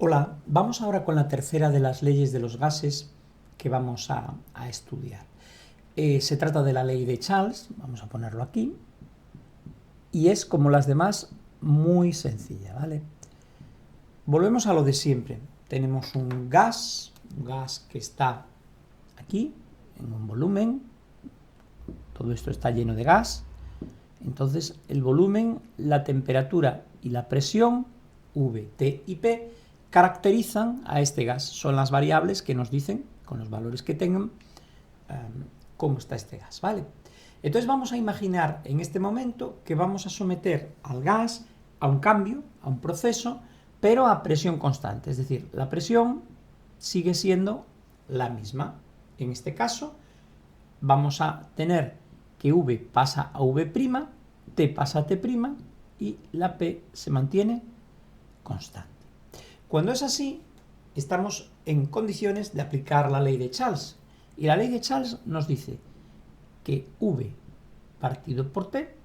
Hola, vamos ahora con la tercera de las leyes de los gases que vamos a estudiar. Se trata de la ley de Charles, vamos a ponerlo aquí, y es como las demás muy sencilla, ¿vale? Volvemos a lo de siempre. Tenemos un gas que está aquí, en un volumen, todo esto está lleno de gas, entonces el volumen, la temperatura y la presión, V, T y P, caracterizan a este gas. Son las variables que nos dicen, con los valores que tengan, cómo está este gas, ¿vale? Entonces vamos a imaginar en este momento que vamos a someter al gas a un cambio, a un proceso, pero a presión constante, es decir, la presión sigue siendo la misma. En este caso vamos a tener que V pasa a V', T pasa a T' y la P se mantiene constante. Cuando es así, estamos en condiciones de aplicar la ley de Charles. Y la ley de Charles nos dice que V partido por T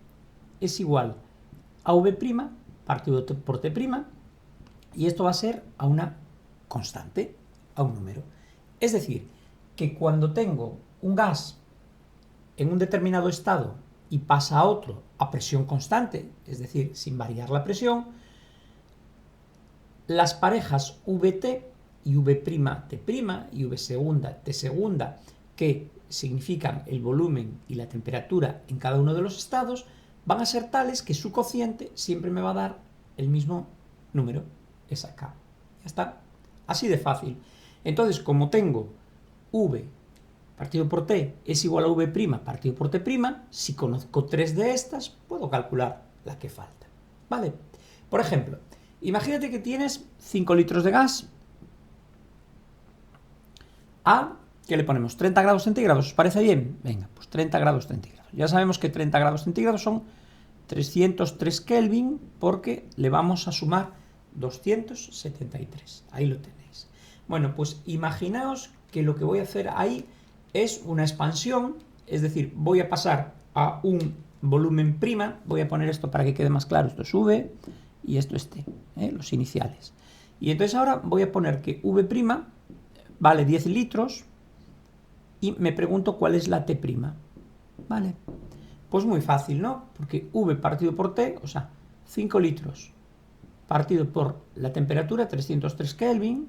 es igual a V' partido por T', y esto va a ser a una constante, a un número. Es decir, que cuando tengo un gas en un determinado estado y pasa a otro a presión constante, es decir, sin variar la presión, las parejas Vt y V'T' y V segunda, T segunda, que significan el volumen y la temperatura en cada uno de los estados, van a ser tales que su cociente siempre me va a dar el mismo número, es acá. Ya está. Así de fácil. Entonces, como tengo V partido por T es igual a V' partido por T', si conozco tres de estas, puedo calcular la que falta. ¿Vale? Por ejemplo, imagínate que tienes 5 litros de gas a, ¿qué le ponemos? 30 grados centígrados, ¿os parece bien? Venga, pues 30 grados centígrados. Ya sabemos que 30 grados centígrados son 303 Kelvin porque le vamos a sumar 273. Ahí lo tenéis. Bueno, pues imaginaos que lo que voy a hacer ahí es una expansión, es decir, voy a pasar a un volumen prima, voy a poner esto para que quede más claro, esto es V y esto es T, los iniciales. Y entonces ahora voy a poner que V' vale 10 litros y me pregunto cuál es la T'. ¿Vale? Pues muy fácil, ¿no? Porque V partido por T, o sea, 5 litros partido por la temperatura, 303 Kelvin,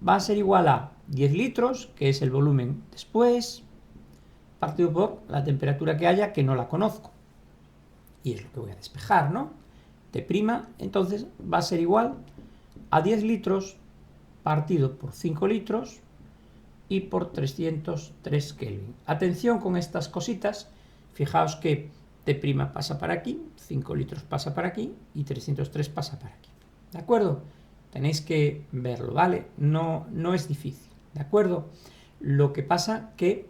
va a ser igual a 10 litros, que es el volumen después, partido por la temperatura que haya, que no la conozco. Y es lo que voy a despejar, ¿no? T', entonces va a ser igual a 10 litros partido por 5 litros y por 303 Kelvin. Atención con estas cositas, fijaos que T' pasa para aquí, 5 litros pasa para aquí y 303 pasa para aquí. ¿De acuerdo? Tenéis que verlo, ¿vale? No es difícil, ¿de acuerdo? Lo que pasa que,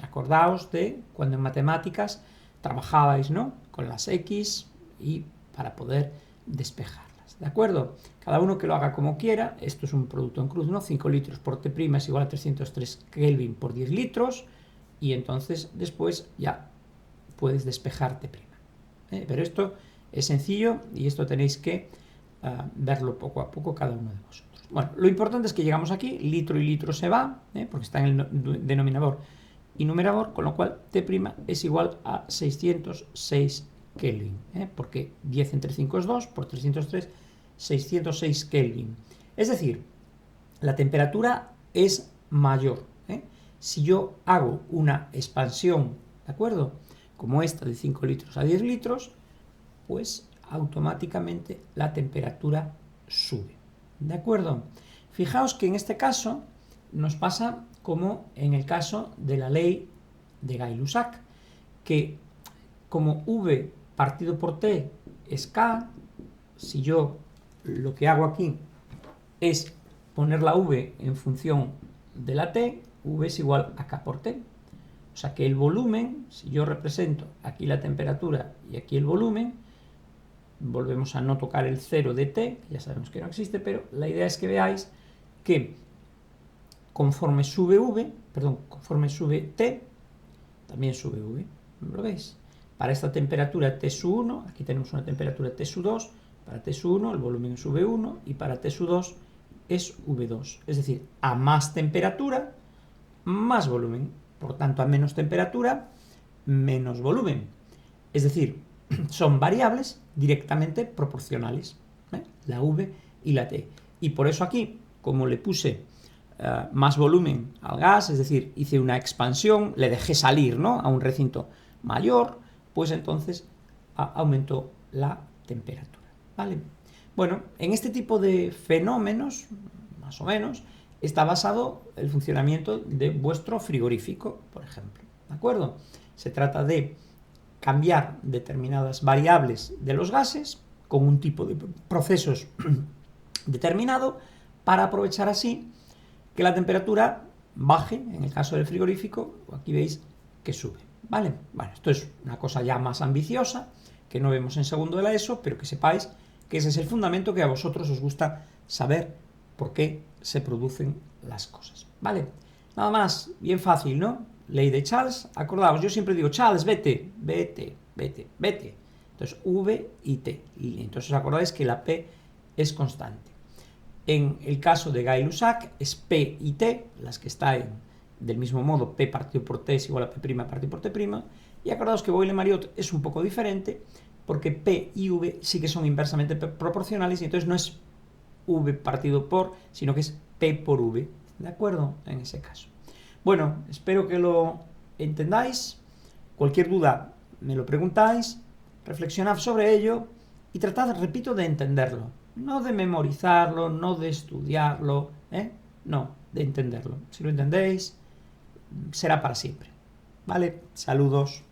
acordaos de cuando en matemáticas trabajabais, ¿no? Con las X y para poder despejarlas, ¿de acuerdo? Cada uno que lo haga como quiera, esto es un producto en cruz, ¿no? 5 litros por T' es igual a 303 Kelvin por 10 litros y entonces después ya puedes despejar T'. Pero esto es sencillo y esto tenéis que verlo poco a poco cada uno de vosotros. Bueno, lo importante es que llegamos aquí, litro y litro se va, porque está en el denominador y numerador, con lo cual T' es igual a 606 Kelvin, porque 10 entre 5 es 2, por 303, 606 Kelvin. Es decir, la temperatura es mayor. Si yo hago una expansión, ¿de acuerdo?, como esta de 5 litros a 10 litros, pues automáticamente la temperatura sube. ¿De acuerdo? Fijaos que en este caso nos pasa como en el caso de la ley de Gay-Lussac, que como V partido por T es K, si yo lo que hago aquí es poner la V en función de la T, V es igual a K por T. O sea que el volumen, si yo represento aquí la temperatura y aquí el volumen, volvemos a no tocar el cero de T, que ya sabemos que no existe, pero la idea es que veáis que conforme sube T, también sube V. ¿Lo veis? Para esta temperatura T1, aquí tenemos una temperatura T2, Para T sub 1 el volumen es V1 y para T sub 2 es V2. Es decir, a más temperatura, más volumen. Por tanto, a menos temperatura, menos volumen. Es decir, son variables directamente proporcionales, la V y la T. Y por eso aquí, como le puse más volumen al gas, es decir, hice una expansión, le dejé salir, ¿no?, a un recinto mayor, pues entonces aumentó la temperatura, ¿vale? Bueno, en este tipo de fenómenos, más o menos, está basado el funcionamiento de vuestro frigorífico, por ejemplo, ¿de acuerdo? Se trata de cambiar determinadas variables de los gases con un tipo de procesos determinado para aprovechar así que la temperatura baje, en el caso del frigorífico, aquí veis que sube, ¿vale? Bueno, esto es una cosa ya más ambiciosa, que no vemos en segundo de la ESO, pero que sepáis que ese es el fundamento que a vosotros os gusta saber por qué se producen las cosas, ¿vale? Nada más, bien fácil, ¿no? Ley de Charles, acordaos, yo siempre digo, Charles, vete, vete, vete, vete. Entonces, V y T. Y entonces os acordáis que la P es constante. En el caso de Gay-Lussac es P y T, las que están del mismo modo, P partido por T es igual a P' partido por T', y acordaos que Boyle-Mariotte es un poco diferente, porque P y V sí que son inversamente proporcionales, y entonces no es V partido por, sino que es P por V, ¿de acuerdo? En ese caso. Bueno, espero que lo entendáis, cualquier duda me lo preguntáis, reflexionad sobre ello, y tratad, repito, de entenderlo. No de memorizarlo, no de estudiarlo, no, de entenderlo. Si lo entendéis, será para siempre. ¿Vale? Saludos.